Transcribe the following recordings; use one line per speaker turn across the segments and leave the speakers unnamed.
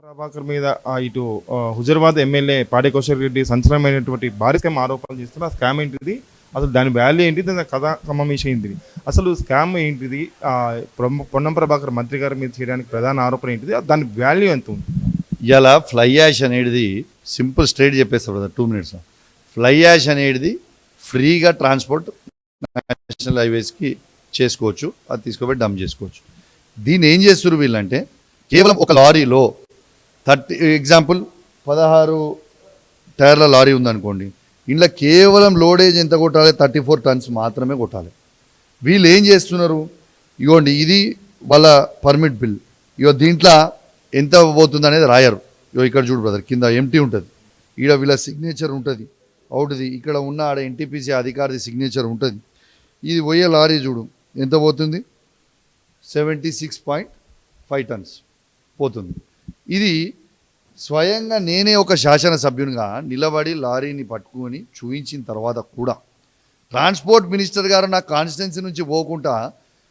ప్రభాకర్ మీద ఇటు హుజరాబాద్ ఎమ్మెల్యే పాడి కౌశల్ రెడ్డి సంచలనమైనటువంటి భారీ స్కామ్ ఆరోపణలు చేస్తున్నారు. ఆ స్కామ్ ఏంటిది, అసలు దాని వాల్యూ ఏంటి, దాని కథ సమావేశం ఏంటిది, అసలు స్కామ్ ఏంటిది, పొన్నం ప్రభాకర్ మంత్రి గారి మీద చేయడానికి ప్రధాన ఆరోపణ ఏంటిది, దాని వాల్యూ ఎంత ఉంది?
ఇలా ఫ్లై యాష్ అనేది సింపుల్ స్ట్రైట్ చెప్పేస్తారు కదా 2 minutes. ఫ్లై యాష్ అనేది ఫ్రీగా ట్రాన్స్పోర్ట్ నేషనల్ హైవేస్కి చేసుకోవచ్చు, అది తీసుకుపోయి డంప్ చేసుకోవచ్చు. దీన్ని ఏం చేస్తారు వీళ్ళంటే, కేవలం ఒక లారీలో 30 ఎగ్జాంపుల్ 16 టైర్ల లారీ ఉందనుకోండి, ఇంట్లో కేవలం లోడేజ్ ఎంత కొట్టాలి, 34 tons మాత్రమే కొట్టాలి. వీళ్ళు ఏం చేస్తున్నారు, ఇగోండి ఇది వాళ్ళ పర్మిట్ బిల్, ఇగో దీంట్లో ఎంత పోతుంది అనేది రాయరు. ఇగో ఇక్కడ చూడు బ్రదర్, కింద ఎంటీ ఉంటుంది, ఈడ వీళ్ళ సిగ్నేచర్ ఉంటుంది, అవుతుంది ఇక్కడ ఉన్న ఆడ ఎన్టీపీసీ అధికారి సిగ్నేచర్ ఉంటుంది. ఇది పోయే లారీ చూడు ఎంత పోతుంది, 76.5 tons పోతుంది. ఇది స్వయంగా నేనే ఒక శాసనసభ్యునిగా నిలబడి లారీని పట్టుకొని చూపించిన తర్వాత కూడా ట్రాన్స్పోర్ట్ మినిస్టర్ గారు నా కాన్స్టిట్యున్సీ నుంచి పోకుండా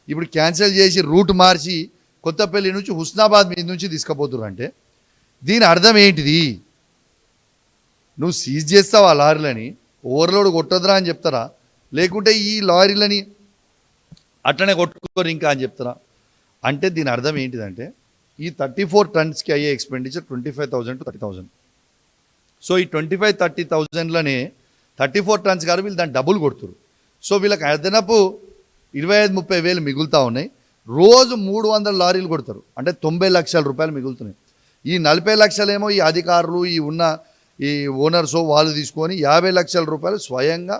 ఇప్పుడు క్యాన్సిల్ చేసి రూట్ మార్చి కొత్తపల్లి నుంచి హుస్నాబాద్ మీద నుంచి తీసుకుపోతున్నారు. అంటే దీని అర్థం ఏంటిది? నువ్వు సీజ్ చేస్తావు ఆ లారీలని, ఓవర్లోడ్ కొట్టొద్దురా అని చెప్తారా, లేకుంటే ఈ లారీలని అట్లనే కొట్టుకోరు ఇంకా అని చెప్తారా? అంటే దీని అర్థం ఏంటిదంటే, ఈ 34 tonsకి అయ్యే ఎక్స్పెండిచర్ 25,000 to 30,000. సో ఈ 25-30,000లోనే 34 tons గారు వీళ్ళు దాన్ని డబుల్ కొడుతురు. సో వీళ్ళకి అదనపు 25-30 వేలు మిగులుతూ ఉన్నాయి. రోజు 300 లారీలు కొడతారు, అంటే 90 లక్షల రూపాయలు మిగులుతున్నాయి. ఈ 40 లక్షలేమో ఈ అధికారులు ఈ ఓనర్స్ వాళ్ళు తీసుకొని 50 లక్షల రూపాయలు స్వయంగా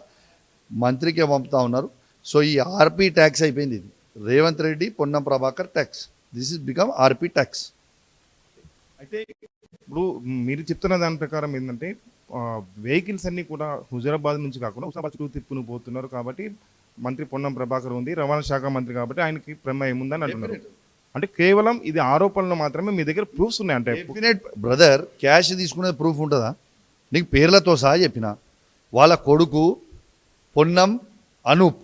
మంత్రికే పంపుతూ ఉన్నారు. సో ఈ ఆర్పీ ట్యాక్స్ అయిపోయింది. ఇది Revanth Reddy Ponnam Prabhakar tax, this is become RP tax.
అయితే ఇప్పుడు మీరు చెప్తున్న దాని ప్రకారం ఏంటంటే, వెహికల్స్ అన్నీ కూడా హుజరాబాద్ నుంచి కాకుండా హుజరాబాద్ చుట్టూ తిప్పును పోతున్నారు. కాబట్టి మంత్రి పొన్నం ప్రభాకర్ ఉంది, రవాణా శాఖ మంత్రి, కాబట్టి ఆయనకి ప్రమేయం ఉందని అంటున్నారు. అంటే కేవలం ఇది ఆరోపణలు మాత్రమే, మీ దగ్గర ప్రూఫ్స్ ఉన్నాయి అంటే?
డెఫినెట్ బ్రదర్, క్యాష్ తీసుకునే ప్రూఫ్ ఉంటుందా? నీకు పేర్లతో సహా చెప్పిన, వాళ్ళ కొడుకు పొన్నం అనూప్,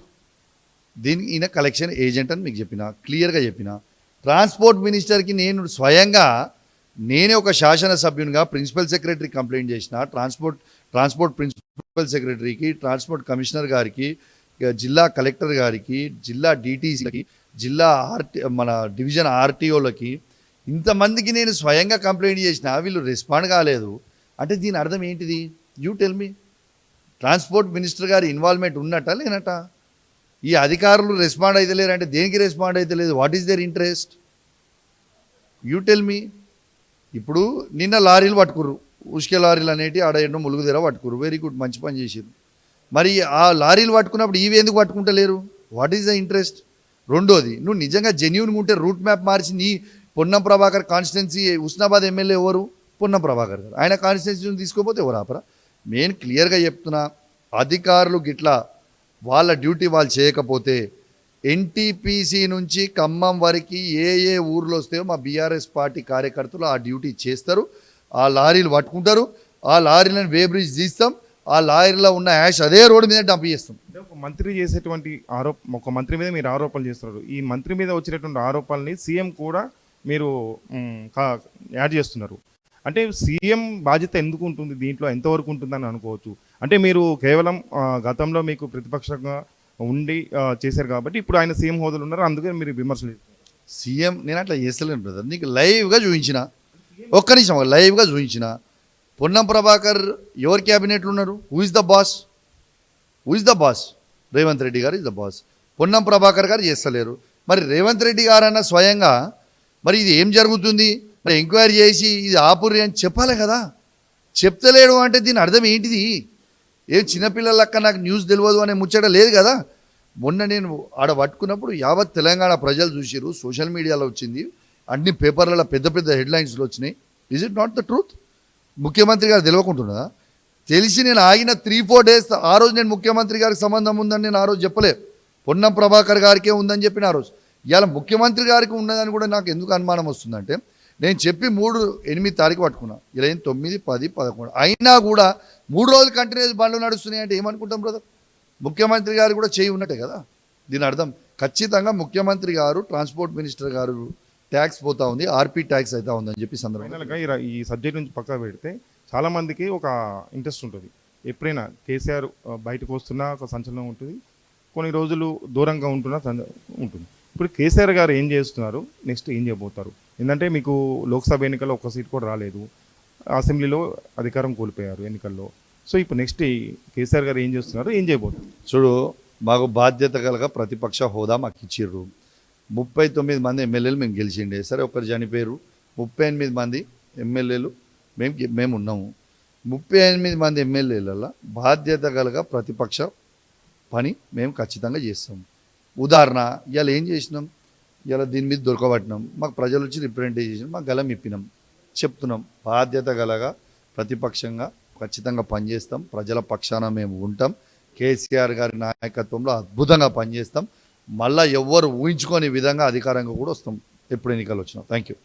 దీనికి ఈయన కలెక్షన్ ఏజెంట్ అని మీకు చెప్పిన, క్లియర్గా చెప్పిన. ట్రాన్స్పోర్ట్ మినిస్టర్కి నేను స్వయంగా నేనే ఒక శాసనసభ్యునిగా ప్రిన్సిపల్ సెక్రటరీ కంప్లైంట్ చేసిన, ట్రాన్స్పోర్ట్ ప్రిన్సిపల్ సెక్రటరీకి, ట్రాన్స్పోర్ట్ కమిషనర్ గారికి, జిల్లా కలెక్టర్ గారికి, జిల్లా డీటీసీకి, జిల్లా మన డివిజన్ ఆర్టీఓలకి, ఇంతమందికి నేను స్వయంగా కంప్లైంట్ చేసిన, వీళ్ళు రెస్పాండ్ కాలేదు. అంటే దీని అర్థం ఏంటిది? You tell me. Transport minister గారి ఇన్వాల్వ్మెంట్ ఉన్నట్ట లేనట? ఈ అధికారులు రెస్పాండ్ అయితే లేరు అంటే దేనికి రెస్పాండ్ అయితే లేదు? What is their interest? You tell me. ఇప్పుడు నిన్న లారీలు పట్టుకుర్రు, ఉష్కే లారీలు అనేటి ఆడ ఎన్నో ములుగుదెర పట్టుకుర్రు, వెరీ గుడ్, మంచి పని చేసిర్రు. మరి ఆ లారీలు పట్టుకున్నప్పుడు ఇవి ఎందుకు పట్టుకుంటలేరు? What is the interest? రెండోది, నువ్వు నిజంగా జెన్యూన్గా ఉంటే రూట్ మ్యాప్ మార్చి నీ పొన్నం ప్రభాకర్ కాన్స్టిట్యున్సీ హుస్నాబాద్ ఎమ్మెల్యే ఎవరు? పొన్నం ప్రభాకర్ గారు. ఆయన కాన్స్టిట్యున్సీని తీసుకోపోతే ఎవరు ఆపరా? నేను క్లియర్గా చెప్తున్నా, అధికారులు గిట్లా వాళ్ళ డ్యూటీ వాళ్ళు చేయకపోతే ఎన్టీపీసీ నుంచి ఖమ్మం వరకు ఏ ఊర్లో వస్తాయో మా బీఆర్ఎస్ పార్టీ కార్యకర్తలు ఆ డ్యూటీ చేస్తారు. ఆ లారీలు పట్టుకుంటారు, ఆ లారీలను వే బ్రిడ్జ్ తీస్తాం, ఆ లారీలో ఉన్న యాష్ అదే రోడ్డు మీద డంప్ చేస్తాం.
ఒక మంత్రి చేసేటువంటి ఒక మంత్రి మీద మీరు ఆరోపణలు చేస్తున్నారు. ఈ మంత్రి మీద వచ్చినటువంటి ఆరోపణల్ని సీఎం కూడా మీరు యాడ్ చేస్తున్నారు. అంటే సీఎం బాధ్యత ఎందుకు ఉంటుంది దీంట్లో, ఎంతవరకు ఉంటుందని అనుకోవచ్చు? అంటే మీరు కేవలం గతంలో మీకు ప్రతిపక్షంగా ఉండి చేశారు కాబట్టి ఇప్పుడు ఆయన సీఎం హోదాలు ఉన్నారు, అందుకే మీరు విమర్శలు.
సీఎం నేను అట్లా చేస్తలేను బ్రదర్, నీకు లైవ్గా చూపించిన, ఒక్క నిమిషం లైవ్గా చూపించిన. పొన్నం ప్రభాకర్ ఎవరు క్యాబినెట్లు ఉన్నారు? Who is the boss? Revanth Reddy garu is the boss. Ponnam Prabhakar garu చేస్తలేరు. మరి రేవంత్ రెడ్డి గారన్న స్వయంగా మరి ఇది ఏం జరుగుతుంది, మరి ఎంక్వైరీ చేసి ఇది ఆపుర్రి అని చెప్పాలి కదా. చెప్తలేడు అంటే దీని అర్థం ఏంటిది? ఏం చిన్నపిల్లలక్క నాకు న్యూస్ తెలియదు అనే ముచ్చట లేదు కదా. మొన్న నేను ఆడ పట్టుకున్నప్పుడు యావత్ తెలంగాణ ప్రజలు చూసిరు, సోషల్ మీడియాలో వచ్చింది, అన్ని పేపర్లలో పెద్ద పెద్ద హెడ్లైన్స్లో వచ్చినాయి. Is it not the truth? ముఖ్యమంత్రి గారు తెలియకుంటున్నదా? తెలిసి నేను ఆగిన 3-4 days ఆ రోజు నేను ముఖ్యమంత్రి గారికి సంబంధం ఉందని నేను ఆ రోజు చెప్పలే, పొన్నం ప్రభాకర్ గారికే ఉందని చెప్పిన ఆ రోజు. ఇవాళ ముఖ్యమంత్రి గారికి ఉన్నదని కూడా నాకు ఎందుకు అనుమానం వస్తుందంటే, నేను చెప్పి 8 తారీఖు పట్టుకున్నా, ఇలా 9, 10, 11 అయినా కూడా 3 రోజులు కంటిన్యూస్ బండ్లు నడుస్తున్నాయి అంటే ఏమనుకుంటాం బ్రదర్? ముఖ్యమంత్రి గారు కూడా చేయి ఉన్నట్టే కదా. దీని అర్థం ఖచ్చితంగా ముఖ్యమంత్రి గారు, ట్రాన్స్పోర్ట్ మినిస్టర్ గారు ట్యాక్స్ పోతా ఉంది, ఆర్పీ ట్యాక్స్ అవుతా ఉంది అని చెప్పి సందర్భంగా
ఫైనల్గా ఈ సబ్జెక్ట్ నుంచి పక్కన పెడితే చాలా మందికి ఒక ఇంట్రెస్ట్ ఉంటుంది. ఎప్పుడైనా కేసీఆర్ బయటకు వస్తున్నా ఒక సంచలనం ఉంటుంది, కొన్ని రోజులు దూరంగా ఉంటున్నా ఉంటుంది. ఇప్పుడు కేసీఆర్ గారు ఏం చేస్తున్నారు, నెక్స్ట్ ఏం చేయబోతారు? ఎందుకంటే మీకు లోక్సభ ఎన్నికల్లో ఒక్క సీట్ కూడా రాలేదు, అసెంబ్లీలో అధికారం కోల్పోయారు ఎన్నికల్లో. సో ఇప్పుడు నెక్స్ట్ కేసీఆర్ గారు ఏం చేస్తున్నారు, ఏం చేయబోతున్నారు?
చూడు, మాకు బాధ్యత కలగా ప్రతిపక్ష హోదా మాకు ఇచ్చిర్రు. 39 మంది ఎమ్మెల్యేలు మేము గెలిచిండే, సరే ఒకరు చనిపోయారు. 38 మంది ఎమ్మెల్యేలు మేము ఉన్నాము. 38 మంది ఎమ్మెల్యేలలో బాధ్యత కలగా ప్రతిపక్ష పని మేము ఖచ్చితంగా చేస్తాం. ఉదాహరణ, ఇవాళ ఏం చేసినాం, ఇవాళ దీని మీద దొరకబట్టినాం, మాకు ప్రజలు వచ్చి రిప్రజెంటేషన్ మాకు గలం ఇప్పినాం, చెప్తున్నాం. బాధ్యత గలగా ప్రతిపక్షంగా ఖచ్చితంగా పనిచేస్తాం, ప్రజల పక్షాన మేము ఉంటాం. కేసీఆర్ గారి నాయకత్వంలో అద్భుతంగా పనిచేస్తాం. మళ్ళీ ఎవ్వరు ఊహించుకోని విధంగా అధికారంగా కూడా వస్తాం ఎప్పుడు ఎన్నికలు వచ్చినా. Thank you.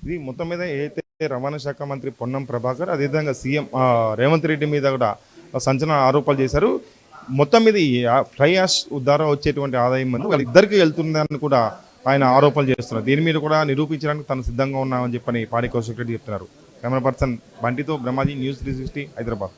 ఇది మొత్తం మీద ఏదైతే రవాణా శాఖ మంత్రి పొన్నం ప్రభాకర్, అదేవిధంగా సీఎం రేవంత్ రెడ్డి మీద కూడా సంచలన ఆరోపణలు చేశారు. మొత్తం మీద ఈ ఫ్లై యాష్ ద్వారా వచ్చేటువంటి ఆదాయం మంది వాళ్ళిద్దరికీ వెళ్తుందని కూడా ఆయన ఆరోపణలు చేస్తున్నారు. దీని మీద కూడా నిరూపించడానికి తను సిద్ధంగా ఉన్నామని చెప్పని పాడి కౌశిక్ రెడ్డి చెప్తున్నారు. కెమెరా పర్సన్ బంటితో బ్రహ్మాజీ, న్యూస్ 360 హైదరాబాద్.